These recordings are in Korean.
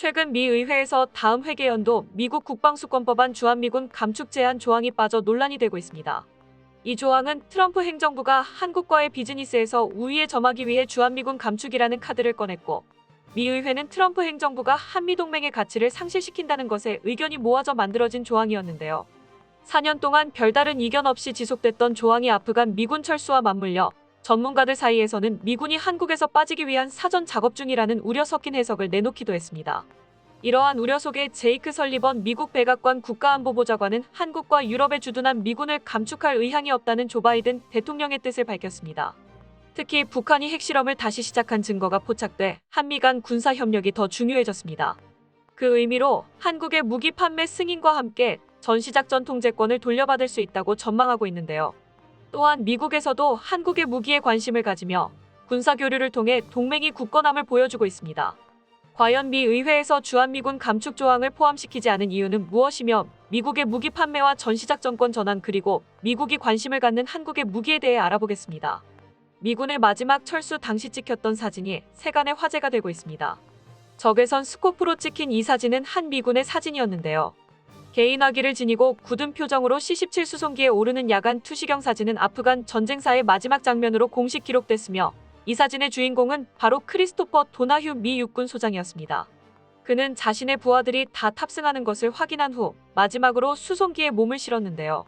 최근 미 의회에서 다음 회계연도 미국 국방수권법안 주한미군 감축 제한 조항이 빠져 논란이 되고 있습니다. 이 조항은 트럼프 행정부가 한국과의 비즈니스에서 우위에 점하기 위해 주한미군 감축이라는 카드를 꺼냈고, 미 의회는 트럼프 행정부가 한미동맹의 가치를 상실시킨다는 것에 의견이 모아져 만들어진 조항이었는데요. 4년 동안 별다른 이견 없이 지속됐던 조항이 아프간 미군 철수와 맞물려 전문가들 사이에서는 미군이 한국에서 빠지기 위한 사전 작업 중이라는 우려 섞인 해석을 내놓기도 했습니다. 이러한 우려 속에 제이크 설리번 미국 백악관 국가안보보좌관은 한국과 유럽에 주둔한 미군을 감축할 의향이 없다는 조 바이든 대통령의 뜻을 밝혔습니다. 특히 북한이 핵실험을 다시 시작한 증거가 포착돼 한미 간 군사 협력이 더 중요해졌습니다. 그 의미로 한국의 무기 판매 승인과 함께 전시작전 통제권을 돌려받을 수 있다고 전망하고 있는데요. 또한 미국에서도 한국의 무기에 관심을 가지며 군사교류를 통해 동맹이 굳건함을 보여주고 있습니다. 과연 미 의회에서 주한미군 감축 조항을 포함시키지 않은 이유는 무엇이며, 미국의 무기 판매와 전시작전권 전환 그리고 미국이 관심을 갖는 한국의 무기에 대해 알아보겠습니다. 미군의 마지막 철수 당시 찍혔던 사진이 세간의 화제가 되고 있습니다. 적외선 스코프로 찍힌 이 사진은 한 미군의 사진이었는데요. 개인화기를 지니고 굳은 표정으로 C-17 수송기에 오르는 야간 투시경 사진은 아프간 전쟁사의 마지막 장면으로 공식 기록됐으며, 이 사진의 주인공은 바로 크리스토퍼 도나휴 미 육군 소장이었습니다. 그는 자신의 부하들이 다 탑승하는 것을 확인한 후 마지막으로 수송기에 몸을 실었는데요.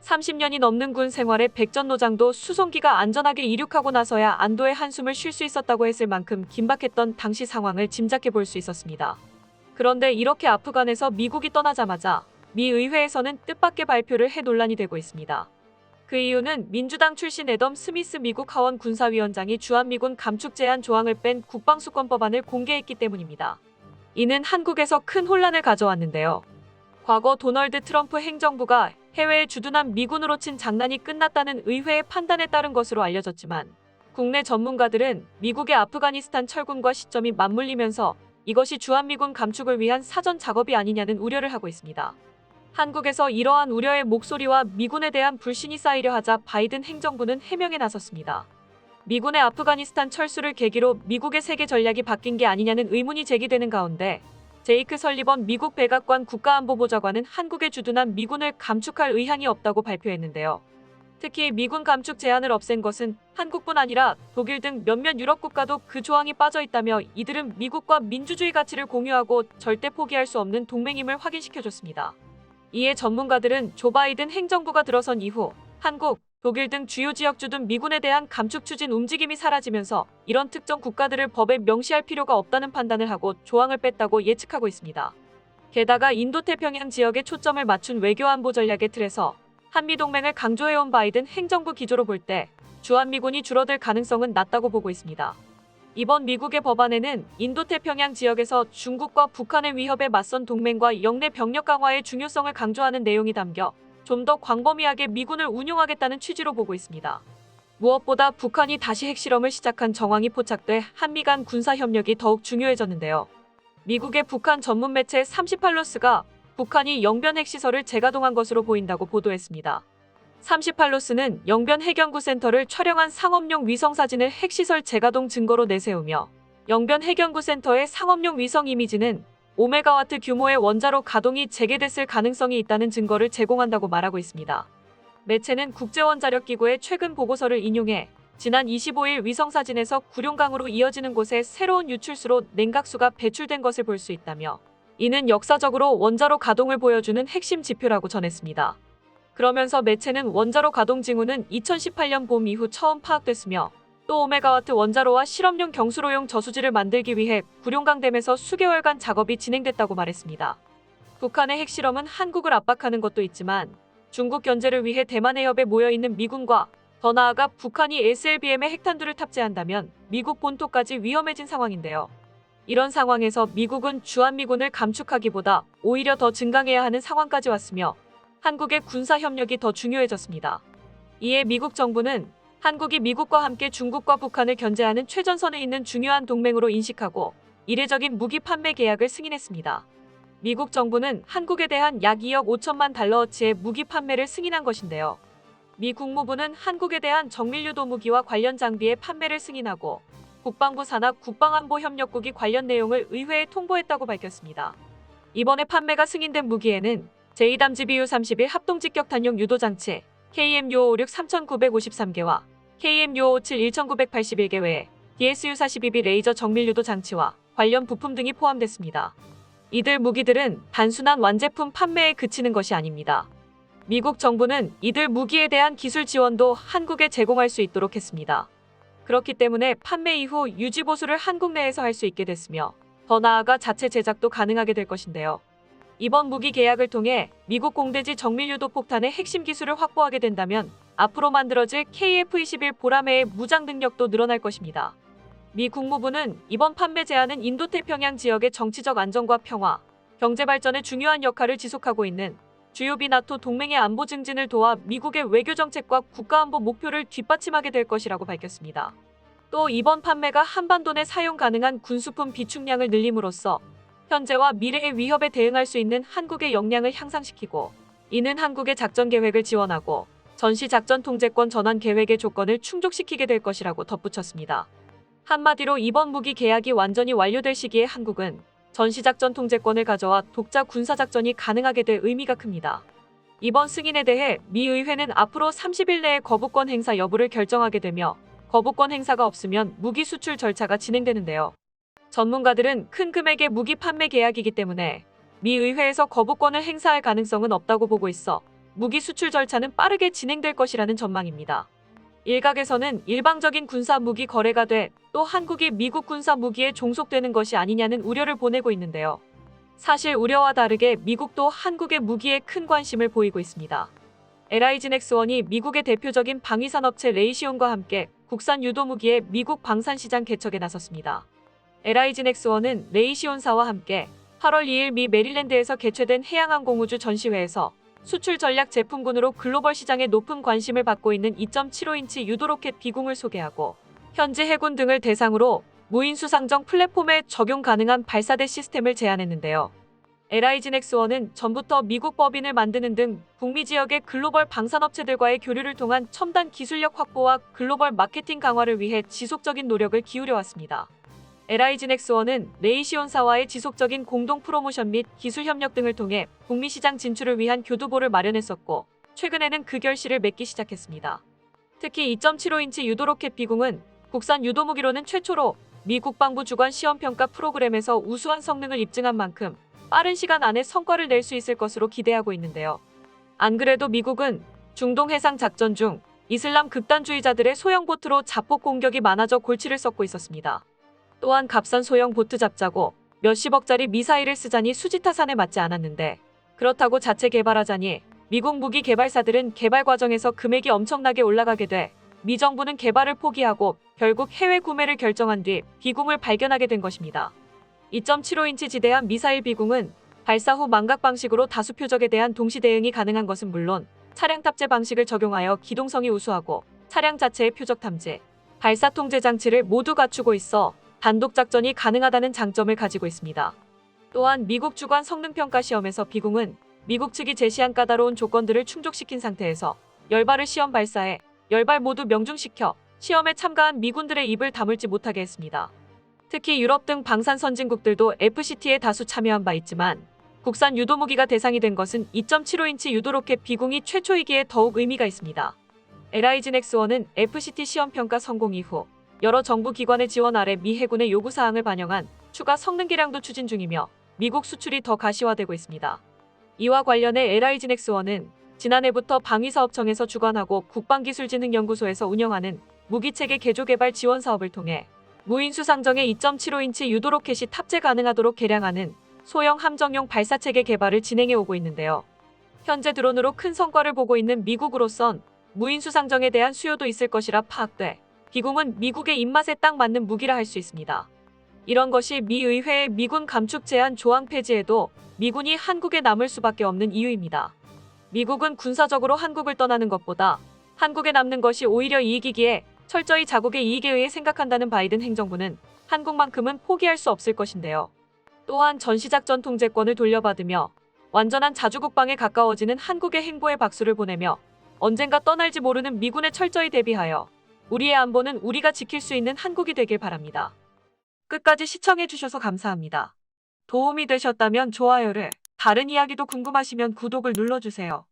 30년이 넘는 군 생활의 백전노장도 수송기가 안전하게 이륙하고 나서야 안도의 한숨을 쉴 수 있었다고 했을 만큼 긴박했던 당시 상황을 짐작해 볼 수 있었습니다. 그런데 이렇게 아프간에서 미국이 떠나자마자 미 의회에서는 뜻밖의 발표를 해 논란이 되고 있습니다. 그 이유는 민주당 출신 애덤 스미스 미국 하원 군사위원장이 주한미군 감축 제한 조항을 뺀 국방수권법안을 공개했기 때문입니다. 이는 한국에서 큰 혼란을 가져왔는데요. 과거 도널드 트럼프 행정부가 해외에 주둔한 미군으로 친 장난이 끝났다는 의회의 판단에 따른 것으로 알려졌지만, 국내 전문가들은 미국의 아프가니스탄 철군과 시점이 맞물리면서 이것이 주한미군 감축을 위한 사전 작업이 아니냐는 우려를 하고 있습니다. 한국에서 이러한 우려의 목소리와 미군에 대한 불신이 쌓이려 하자 바이든 행정부는 해명에 나섰습니다. 미군의 아프가니스탄 철수를 계기로 미국의 세계 전략이 바뀐 게 아니냐는 의문이 제기되는 가운데, 제이크 설리번 미국 백악관 국가안보보좌관은 한국에 주둔한 미군을 감축할 의향이 없다고 발표했는데요. 특히 미군 감축 제한을 없앤 것은 한국뿐 아니라 독일 등 몇몇 유럽 국가도 그 조항이 빠져 있다며, 이들은 미국과 민주주의 가치를 공유하고 절대 포기할 수 없는 동맹임을 확인시켜줬습니다. 이에 전문가들은 조 바이든 행정부가 들어선 이후 한국, 독일 등 주요 지역 주둔 미군에 대한 감축 추진 움직임이 사라지면서 이런 특정 국가들을 법에 명시할 필요가 없다는 판단을 하고 조항을 뺐다고 예측하고 있습니다. 게다가 인도태평양 지역에 초점을 맞춘 외교안보 전략의 틀에서 한미동맹을 강조해온 바이든 행정부 기조로 볼 때 주한미군이 줄어들 가능성은 낮다고 보고 있습니다. 이번 미국의 법안에는 인도태평양 지역에서 중국과 북한의 위협에 맞선 동맹과 영내 병력 강화의 중요성을 강조하는 내용이 담겨 좀 더 광범위하게 미군을 운용하겠다는 취지로 보고 있습니다. 무엇보다 북한이 다시 핵실험을 시작한 정황이 포착돼 한미 간 군사협력이 더욱 중요해졌는데요. 미국의 북한 전문 매체 38로스가 북한이 영변 핵시설을 재가동한 것으로 보인다고 보도했습니다. 38로스는 영변 해경구 센터를 촬영한 상업용 위성사진을 핵시설 재가동 증거로 내세우며, 영변 해경구 센터의 상업용 위성 이미지는 5메가와트 규모의 원자로 가동이 재개됐을 가능성이 있다는 증거를 제공한다고 말하고 있습니다. 매체는 국제원자력기구의 최근 보고서를 인용해 지난 25일 위성사진에서 구룡강으로 이어지는 곳에 새로운 유출수로 냉각수가 배출된 것을 볼 수 있다며, 이는 역사적으로 원자로 가동을 보여주는 핵심 지표라고 전했습니다. 그러면서 매체는 원자로 가동 징후는 2018년 봄 이후 처음 파악됐으며, 또 5메가와트 원자로와 실험용 경수로용 저수지를 만들기 위해 구룡강댐에서 수개월간 작업이 진행됐다고 말했습니다. 북한의 핵실험은 한국을 압박하는 것도 있지만, 중국 견제를 위해 대만 해협에 모여있는 미군과 더 나아가 북한이 SLBM의 핵탄두를 탑재한다면 미국 본토까지 위험해진 상황인데요. 이런 상황에서 미국은 주한미군을 감축하기보다 오히려 더 증강해야 하는 상황까지 왔으며, 한국의 군사협력이 더 중요해졌습니다. 이에 미국 정부는 한국이 미국과 함께 중국과 북한을 견제하는 최전선에 있는 중요한 동맹으로 인식하고 이례적인 무기 판매 계약을 승인했습니다. 미국 정부는 한국에 대한 약 2억 5천만 달러어치의 무기 판매를 승인한 것인데요. 미 국무부는 한국에 대한 정밀유도 무기와 관련 장비의 판매를 승인하고, 국방부 산하 국방안보협력국이 관련 내용을 의회에 통보했다고 밝혔습니다. 이번에 판매가 승인된 무기에는 제2담지비유 31 합동직격탄용 유도장치 KM-6556 3953개와 KM-6557 1981개 외에 DSU-42B 레이저 정밀유도 장치와 관련 부품 등이 포함됐습니다. 이들 무기들은 단순한 완제품 판매에 그치는 것이 아닙니다. 미국 정부는 이들 무기에 대한 기술 지원도 한국에 제공할 수 있도록 했습니다. 그렇기 때문에 판매 이후 유지 보수를 한국 내에서 할 수 있게 됐으며 더 나아가 자체 제작도 가능하게 될 것인데요. 이번 무기 계약을 통해 미국 공대지 정밀유도 폭탄의 핵심 기술을 확보하게 된다면 앞으로 만들어질 KF-21 보라매의 무장 능력도 늘어날 것입니다. 미 국무부는 이번 판매 제한은 인도태평양 지역의 정치적 안정과 평화, 경제 발전에 중요한 역할을 지속하고 있는 주요 비나토 동맹의 안보 증진을 도와 미국의 외교 정책과 국가안보 목표를 뒷받침하게 될 것이라고 밝혔습니다. 또 이번 판매가 한반도 내 사용 가능한 군수품 비축량을 늘림으로써 현재와 미래의 위협에 대응할 수 있는 한국의 역량을 향상시키고 이는 한국의 작전 계획을 지원하고 전시 작전 통제권 전환 계획의 조건을 충족시키게 될 것이라고 덧붙였습니다. 한마디로 이번 무기 계약이 완전히 완료될 시기에 한국은 전시작전 통제권을 가져와 독자 군사작전이 가능하게 될 의미가 큽니다. 이번 승인에 대해 미 의회는 앞으로 30일 내에 거부권 행사 여부를 결정하게 되며 거부권 행사가 없으면 무기 수출 절차가 진행되는데요. 전문가들은 큰 금액의 무기 판매 계약이기 때문에 미 의회에서 거부권을 행사할 가능성은 없다고 보고 있어 무기 수출 절차는 빠르게 진행될 것이라는 전망입니다. 일각에서는 일방적인 군사 무기 거래가 돼 또 한국이 미국 군사 무기에 종속되는 것이 아니냐는 우려를 보내고 있는데요. 사실 우려와 다르게 미국도 한국의 무기에 큰 관심을 보이고 있습니다. LIG넥스원이 미국의 대표적인 방위산업체 레이시온과 함께 국산 유도무기의 미국 방산시장 개척에 나섰습니다. LIG넥스원은 레이시온사와 함께 8월 2일 미 메릴랜드에서 개최된 해양항공우주 전시회에서 수출 전략 제품군으로 글로벌 시장에 높은 관심을 받고 있는 2.75인치 유도로켓 비공을 소개하고 현지 해군 등을 대상으로 무인 수상정 플랫폼에 적용 가능한 발사대 시스템을 제안했는데요. LIG넥스원은 전부터 미국 법인을 만드는 등 북미 지역의 글로벌 방산업체들과의 교류를 통한 첨단 기술력 확보와 글로벌 마케팅 강화를 위해 지속적인 노력을 기울여왔습니다. LIG넥스원은 레이시온사와의 지속적인 공동 프로모션 및 기술 협력 등을 통해 북미 시장 진출을 위한 교두보를 마련했었고 최근에는 그 결실을 맺기 시작했습니다. 특히 2.75인치 유도로켓 비공은 국산 유도무기로는 최초로 미 국방부 주관 시험평가 프로그램에서 우수한 성능을 입증한 만큼 빠른 시간 안에 성과를 낼 수 있을 것으로 기대하고 있는데요. 안 그래도 미국은 중동 해상 작전 중 이슬람 극단주의자들의 소형 보트로 자폭 공격이 많아져 골치를 썩고 있었습니다. 또한 값싼 소형 보트 잡자고 몇십억짜리 미사일을 쓰자니 수지타산에 맞지 않았는데 그렇다고 자체 개발하자니 미국 무기 개발사들은 개발 과정에서 금액이 엄청나게 올라가게 돼 미 정부는 개발을 포기하고 결국 해외 구매를 결정한 뒤 비공을 발견하게 된 것입니다. 2.75인치 지대함 미사일 비공은 발사 후 망각 방식으로 다수 표적에 대한 동시 대응이 가능한 것은 물론 차량 탑재 방식을 적용하여 기동성이 우수하고 차량 자체의 표적 탐지, 발사 통제 장치를 모두 갖추고 있어 단독 작전이 가능하다는 장점을 가지고 있습니다. 또한 미국 주관 성능평가 시험에서 비공은 미국 측이 제시한 까다로운 조건들을 충족시킨 상태에서 열발을 시험 발사해 열발 모두 명중시켜 시험에 참가한 미군들의 입을 다물지 못하게 했습니다. 특히 유럽 등 방산 선진국들도 FCT에 다수 참여한 바 있지만 국산 유도무기가 대상이 된 것은 2.75인치 유도로켓 비공이 최초이기에 더욱 의미가 있습니다. LIG넥스원은 FCT 시험평가 성공 이후 여러 정부 기관의 지원 아래 미 해군의 요구사항을 반영한 추가 성능 개량도 추진 중이며 미국 수출이 더 가시화되고 있습니다. 이와 관련해 LIG넥스원은 지난해부터 방위사업청에서 주관하고 국방기술진흥연구소에서 운영하는 무기체계 개조개발 지원 사업을 통해 무인 수상정에 2.75인치 유도로켓이 탑재 가능하도록 개량하는 소형 함정용 발사체계 개발을 진행해 오고 있는데요. 현재 드론으로 큰 성과를 보고 있는 미국으로선 무인 수상정에 대한 수요도 있을 것이라 파악돼 비공은 미국의 입맛에 딱 맞는 무기라 할 수 있습니다. 이런 것이 미 의회의 미군 감축 제한 조항 폐지에도 미군이 한국에 남을 수밖에 없는 이유입니다. 미국은 군사적으로 한국을 떠나는 것보다 한국에 남는 것이 오히려 이익이기에 철저히 자국의 이익에 의해 생각한다는 바이든 행정부는 한국만큼은 포기할 수 없을 것인데요. 또한 전시작전 통제권을 돌려받으며 완전한 자주국방에 가까워지는 한국의 행보에 박수를 보내며 언젠가 떠날지 모르는 미군에 철저히 대비하여 우리의 안보는 우리가 지킬 수 있는 한국이 되길 바랍니다. 끝까지 시청해주셔서 감사합니다. 도움이 되셨다면 좋아요를, 다른 이야기도 궁금하시면 구독을 눌러주세요.